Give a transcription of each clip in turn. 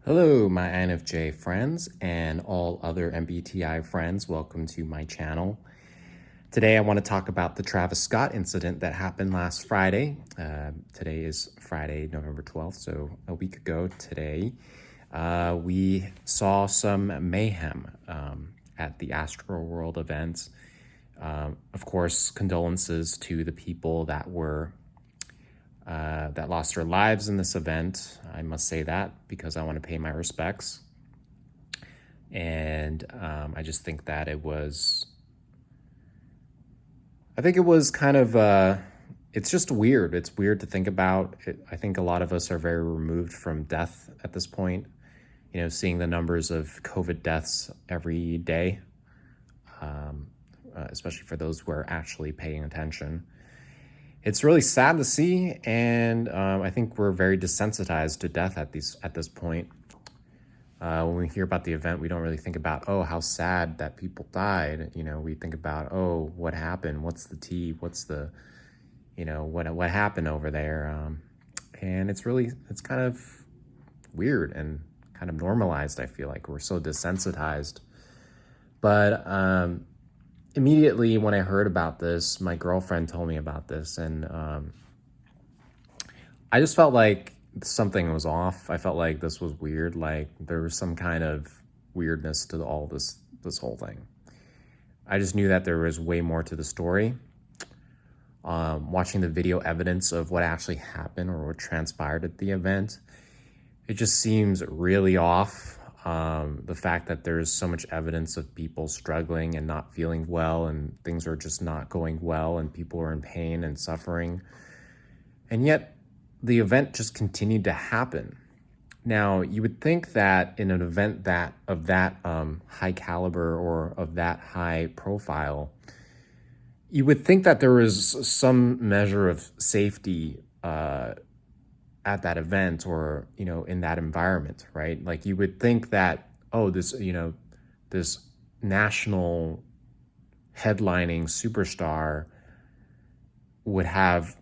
Hello, my INFJ friends and all other MBTI friends. Welcome to my channel. Today, I want to talk about the Travis Scott incident that happened last Friday. Today is Friday, November 12th, so a week ago today. We saw some mayhem at the Astroworld event. Of course, condolences to the people that lost their lives in this event. I must say that because I want to pay my respects. And I just think that it was kind of, it's just weird. It's weird to think about. I think a lot of us are very removed from death at this point. You know, seeing the numbers of COVID deaths every day, especially for those who are actually paying attention. It's really sad to see, and I think we're very desensitized to death at this point. When we hear about the event, we don't really think about, oh, how sad that people died. You know, we think about, oh, what happened? What's the tea? What's the, what happened over there? And it's kind of weird and kind of normalized. I feel like we're so desensitized. But immediately when I heard about this, my girlfriend told me about this, and I just felt like something was off. I felt like this was weird, like there was some kind of weirdness to all this whole thing. I just knew that there was way more to the story. Watching the video evidence of what actually happened or what transpired at the event, it just seems really off. The fact that there's so much evidence of people struggling and not feeling well, and things are just not going well, and people are in pain and suffering. And yet the event just continued to happen. Now, you would think that in an event of that high caliber or of that high profile, you would think that there was some measure of safety at that event or, in that environment, right? Like you would think that, oh, this national headlining superstar would have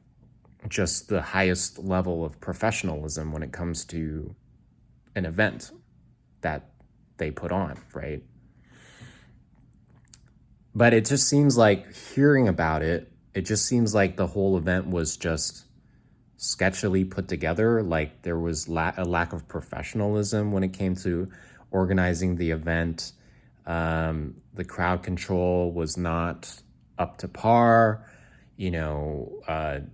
just the highest level of professionalism when it comes to an event that they put on, right? But it just seems like hearing about it, it just seems like the whole event was just sketchily put together. Like there was a lack of professionalism when it came to organizing the event. The crowd control was not up to par. It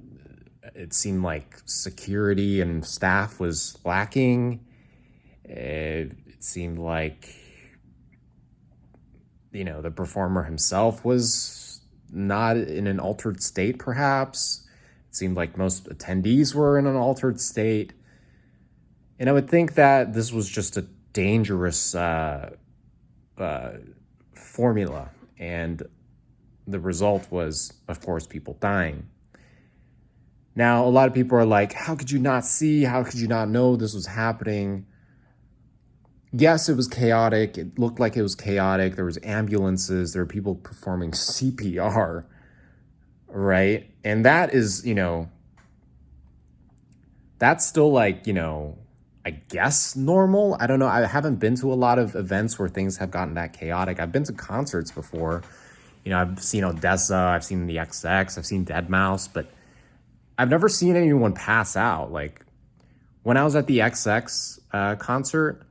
seemed like security and staff was lacking. It seemed like, the performer himself was not in an altered state, perhaps. It seemed like most attendees were in an altered state. And I would think that this was just a dangerous formula. And the result was, of course, people dying. Now, a lot of people are like, how could you not see? How could you not know this was happening? Yes, it was chaotic. It looked like it was chaotic. There was ambulances. There were people performing CPR. Right. And that is, that's still like, I guess normal. I don't know. I haven't been to a lot of events where things have gotten that chaotic. I've been to concerts before. I've seen Odessa, I've seen the XX, I've seen Deadmau5, but I've never seen anyone pass out. Like when I was at the XX concert,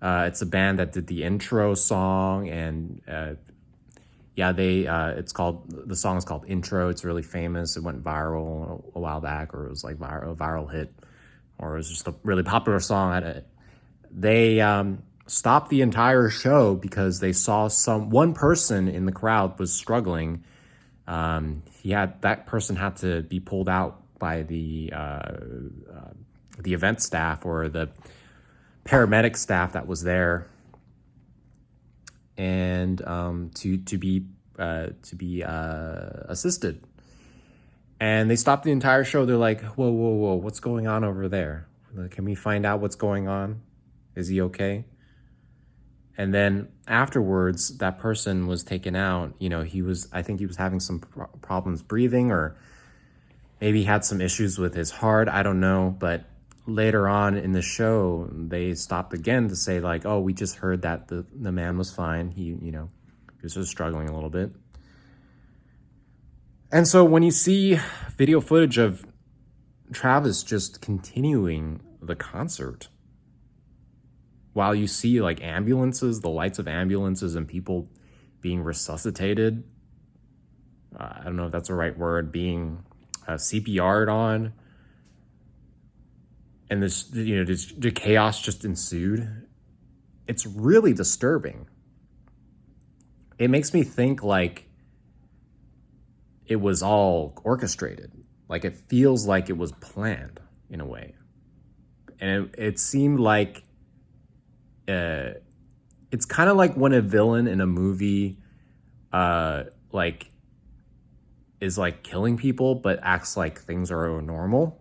it's a band that did the intro song, and the song is called Intro. It's really famous. It went viral a while back, or it was like a viral hit, or it was just a really popular song. They stopped the entire show because they saw one person in the crowd was struggling. That person had to be pulled out by the event staff or the paramedic staff that was there, and to be assisted. And they stopped the entire show. They're like, whoa, what's going on over there? Can we find out what's going on? Is he okay? And then afterwards, that person was taken out. I think he was having some problems breathing, or maybe he had some issues with his heart. I don't know, but later on in the show, they stopped again to say like, oh, we just heard that the man was fine. He was just struggling a little bit. And so when you see video footage of Travis just continuing the concert, while you see like ambulances, the lights of ambulances and people being resuscitated, I don't know if that's the right word, being CPR'd on, and this, the chaos just ensued. It's really disturbing. It makes me think like it was all orchestrated. Like it feels like it was planned in a way. And it seemed like it's kind of like when a villain in a movie like is like killing people but acts like things are normal.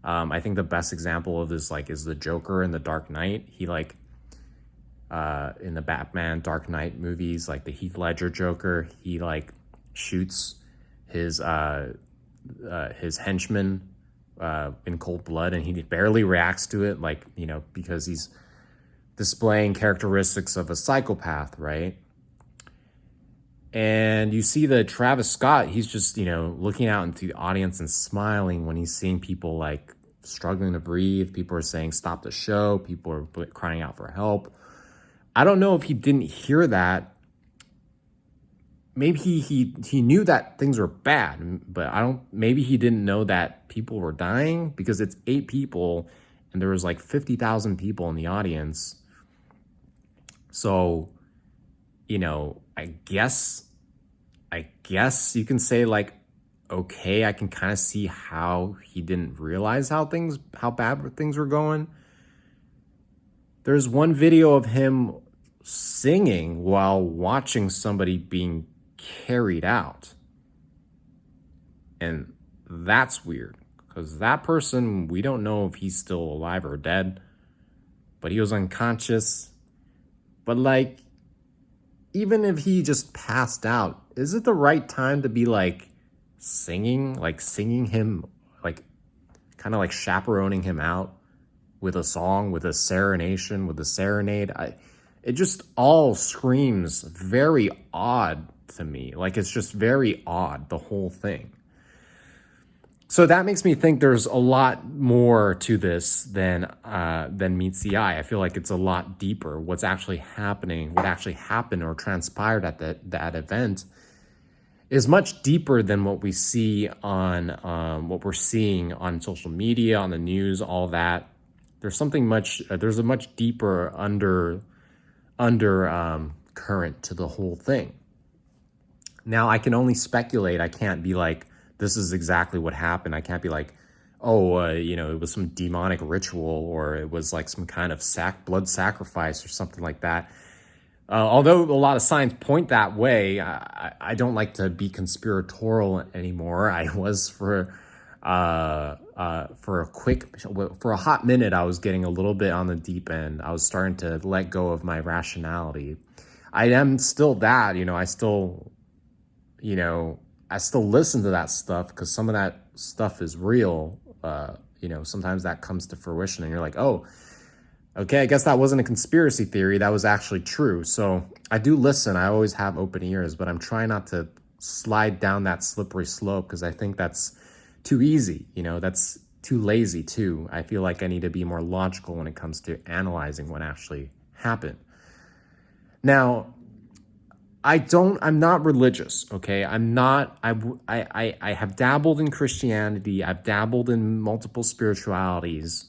I think the best example of this like is the Joker in the Dark Knight. He like in the Batman Dark Knight movies, like the Heath Ledger Joker, he like shoots his henchman in cold blood, and he barely reacts to it, like, because he's displaying characteristics of a psychopath, right? And you see that Travis Scott, he's just, looking out into the audience and smiling when he's seeing people like struggling to breathe. People are saying, stop the show. People are crying out for help. I don't know if he didn't hear that. Maybe he knew that things were bad, but maybe he didn't know that people were dying, because it's 8 people and there was like 50,000 people in the audience. So, I guess you can say like, okay, I can kind of see how he didn't realize how bad things were going. There's one video of him singing while watching somebody being carried out. And that's weird, because that person, we don't know if he's still alive or dead, but he was unconscious. But like, even if he just passed out, is it the right time to be like singing him, like kind of like chaperoning him out with a song, with a serenade, it just all screams very odd to me. Like, it's just very odd, the whole thing. So that makes me think there's a lot more to this than meets the eye. I feel like it's a lot deeper. What's actually happening, what actually happened or transpired at that event is much deeper than what we see on what we're seeing on social media, on the news, all that. There's a much deeper under current to the whole thing. Now, I can only speculate. I can't be like, this is exactly what happened. I can't be like, it was some demonic ritual, or it was like some kind of blood sacrifice or something like that. Although a lot of signs point that way, I don't like to be conspiratorial anymore. I was for a hot minute. I was getting a little bit on the deep end. I was starting to let go of my rationality. I am still that, I still listen to that stuff, because some of that stuff is real. Sometimes that comes to fruition and you're like, oh, okay, I guess that wasn't a conspiracy theory. That was actually true. So I do listen. I always have open ears, but I'm trying not to slide down that slippery slope, because I think that's too easy. That's too lazy too. I feel like I need to be more logical when it comes to analyzing what actually happened. Now, I'm not religious, okay? I have dabbled in Christianity. I've dabbled in multiple spiritualities,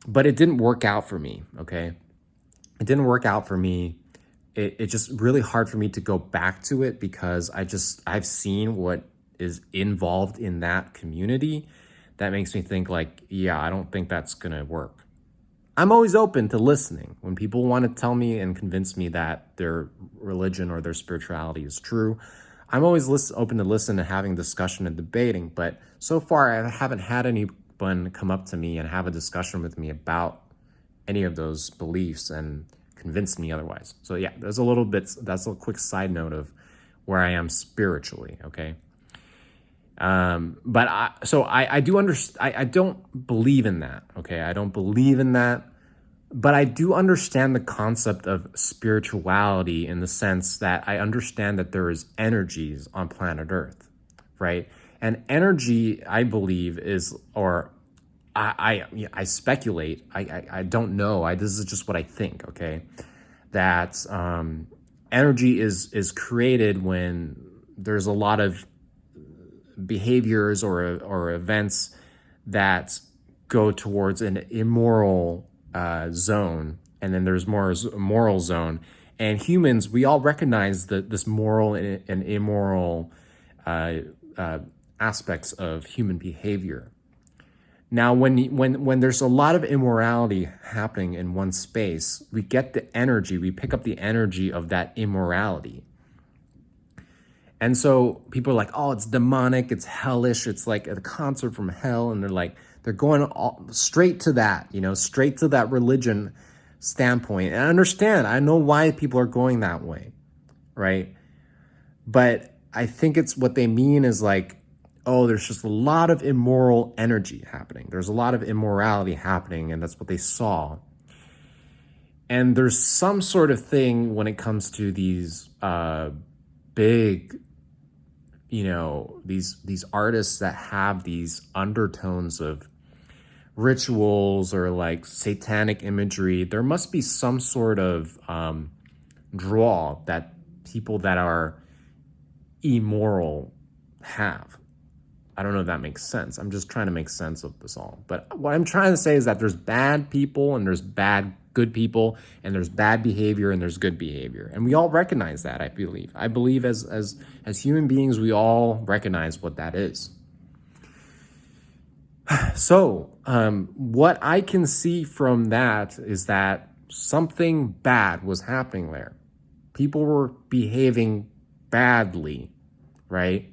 but it didn't work out for me, okay? It didn't work out for me. It's just really hard for me to go back to it, because I've seen what is involved in that community. That makes me think like, yeah, I don't think that's gonna work. I'm always open to listening. When people want to tell me and convince me that their religion or their spirituality is true, I'm always open to listen and having discussion and debating. But so far, I haven't had anyone come up to me and have a discussion with me about any of those beliefs and convince me otherwise. So yeah, that's a quick side note of where I am spiritually, okay? But I do understand. I don't believe in that. Okay, I don't believe in that. But I do understand the concept of spirituality in the sense that I understand that there is energies on planet Earth, right? And energy, I believe, is, or I speculate. I don't know. This is just what I think. Okay, that energy is created when there's a lot of behaviors or events that go towards an immoral zone, and then there's more a moral zone. And humans, we all recognize this moral and immoral aspects of human behavior. Now, when there's a lot of immorality happening in one space, we get the energy, we pick up the energy of that immorality. And so people are like, oh, it's demonic, it's hellish, it's like a concert from hell. And they're going straight to that, straight to that religion standpoint. And I understand, I know why people are going that way, right? But I think it's what they mean is like, oh, there's just a lot of immoral energy happening. There's a lot of immorality happening, and that's what they saw. And there's some sort of thing when it comes to these big, these artists that have these undertones of rituals or like satanic imagery. There must be some sort of draw that people that are immoral have. I don't know if that makes sense. I'm just trying to make sense of this all. But what I'm trying to say is that there's bad people and there's good people, and there's bad behavior and there's good behavior. And we all recognize that, I believe. I believe as human beings, we all recognize what that is. So what I can see from that is that something bad was happening there. People were behaving badly, right?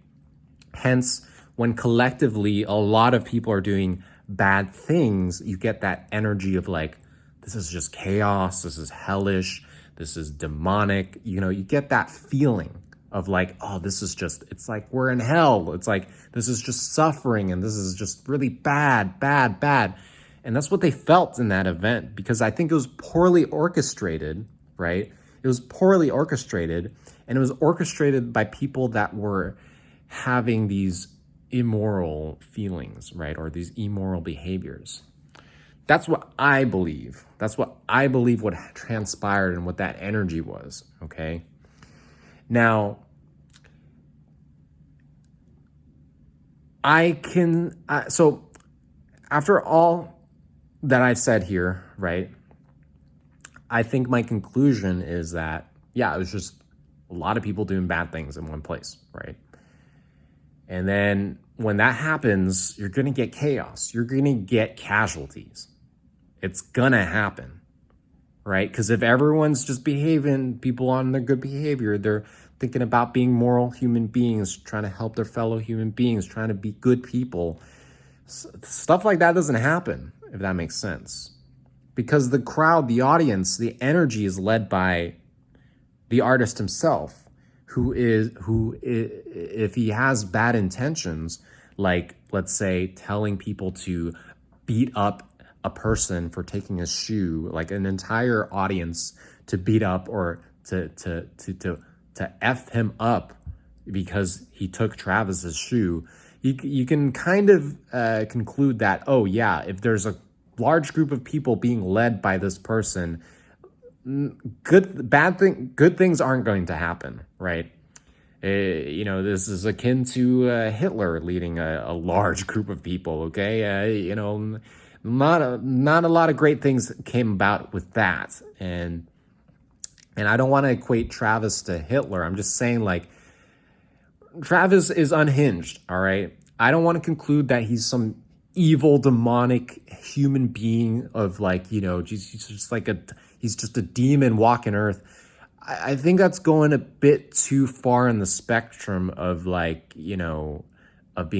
Hence, when collectively a lot of people are doing bad things, you get that energy of like, this is just chaos, this is hellish, this is demonic. You get that feeling of like, oh, this is just, it's like we're in hell. It's like, this is just suffering and this is just really bad, bad, bad. And that's what they felt in that event, because I think it was poorly orchestrated, right? It was poorly orchestrated, and it was orchestrated by people that were having these immoral feelings, right? Or these immoral behaviors. That's what I believe. That's what I believe what transpired and what that energy was, okay? Now, so after all that I've said here, right, I think my conclusion is that, yeah, it was just a lot of people doing bad things in one place, right? And then when that happens, you're going to get chaos. You're going to get casualties. It's going to happen, right? Because if everyone's just behaving, people on their good behavior, they're thinking about being moral human beings, trying to help their fellow human beings, trying to be good people. Stuff like that doesn't happen, if that makes sense. Because the crowd, the audience, the energy is led by the artist himself, who if he has bad intentions, like, let's say, telling people to beat up a person for taking a shoe, like an entire audience to beat up or to F him up because he took Travis's shoe, you can kind of conclude that, oh yeah, if there's a large group of people being led by this person, good things aren't going to happen, right? This is akin to Hitler leading a large group of people, okay? Not a lot of great things came about with that. And I don't want to equate Travis to Hitler. I'm just saying, like, Travis is unhinged, all right? I don't want to conclude that he's some evil, demonic human being of, like, he's just a demon walking earth. I think that's going a bit too far in the spectrum of, like, of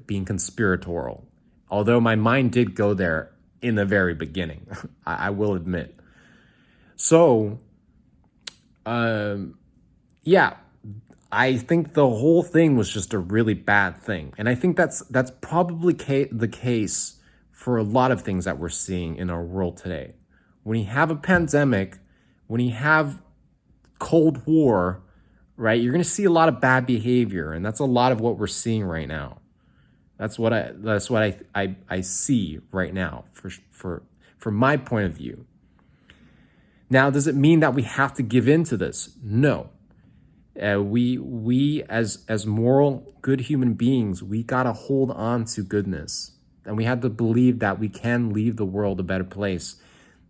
being conspiratorial. Although my mind did go there in the very beginning, I will admit. So, yeah, I think the whole thing was just a really bad thing. And I think that's probably the case for a lot of things that we're seeing in our world today. When you have a pandemic, when you have Cold War, right, you're going to see a lot of bad behavior, and that's a lot of what we're seeing right now. That's what I see right now from my point of view. Now, does it mean that we have to give in to this? No. We as moral, good human beings, we gotta hold on to goodness, and we have to believe that we can leave the world a better place.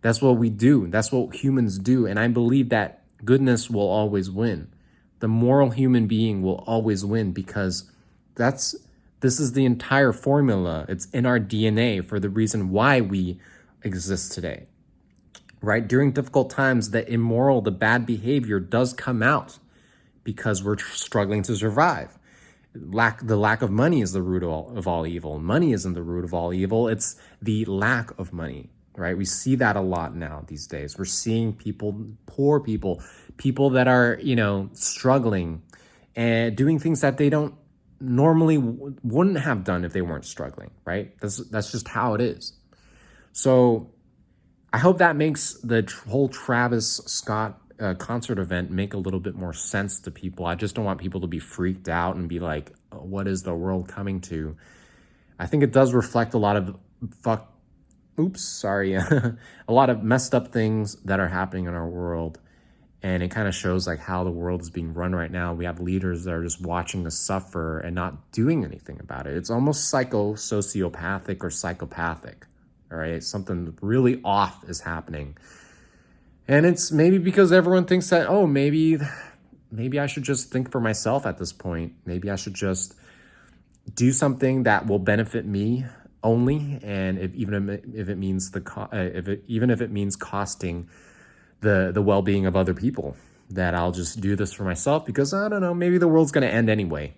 That's what we do. That's what humans do, and I believe that goodness will always win. The moral human being will always win, because this is the entire formula. It's in our DNA for the reason why we exist today. Right? During difficult times, the immoral, the bad behavior does come out because we're struggling to survive. The lack of money is the root of all evil. Money isn't the root of all evil. It's the lack of money, right? We see that a lot now these days. We're seeing poor people that are, struggling and doing things that they don't normally wouldn't have done if they weren't struggling, right? That's just how it is. So I hope that makes the whole Travis Scott concert event make a little bit more sense to people. I just don't want people to be freaked out and be like, oh, what is the world coming to? I think it does reflect a lot of a lot of messed up things that are happening in our world. And it kind of shows like how the world is being run right now. We have leaders that are just watching us suffer and not doing anything about it. It's almost sociopathic or psychopathic. All right, something really off is happening. And it's maybe because everyone thinks that, oh, maybe I should just think for myself at this point. Maybe I should just do something that will benefit me only, and even if it means costing the well-being of other people, that I'll just do this for myself because I don't know, maybe the world's going to end anyway.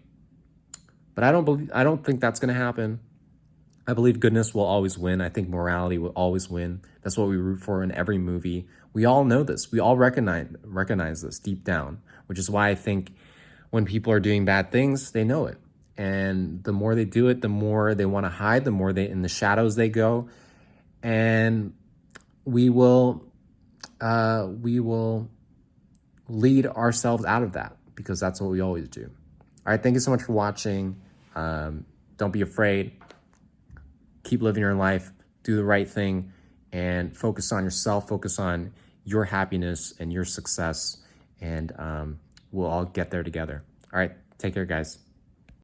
But I don't think that's going to happen. I believe goodness will always win. I think morality will always win. That's what we root for in every movie. We all know this. We all recognize this deep down, which is why I think when people are doing bad things, they know it. And the more they do it, the more they want to hide, the more in the shadows they go. And we will lead ourselves out of that, because that's what we always do. All right, thank you so much for watching. Don't be afraid. Keep living your life, do the right thing, and focus on yourself, focus on your happiness and your success, and we'll all get there together. All right, take care, guys.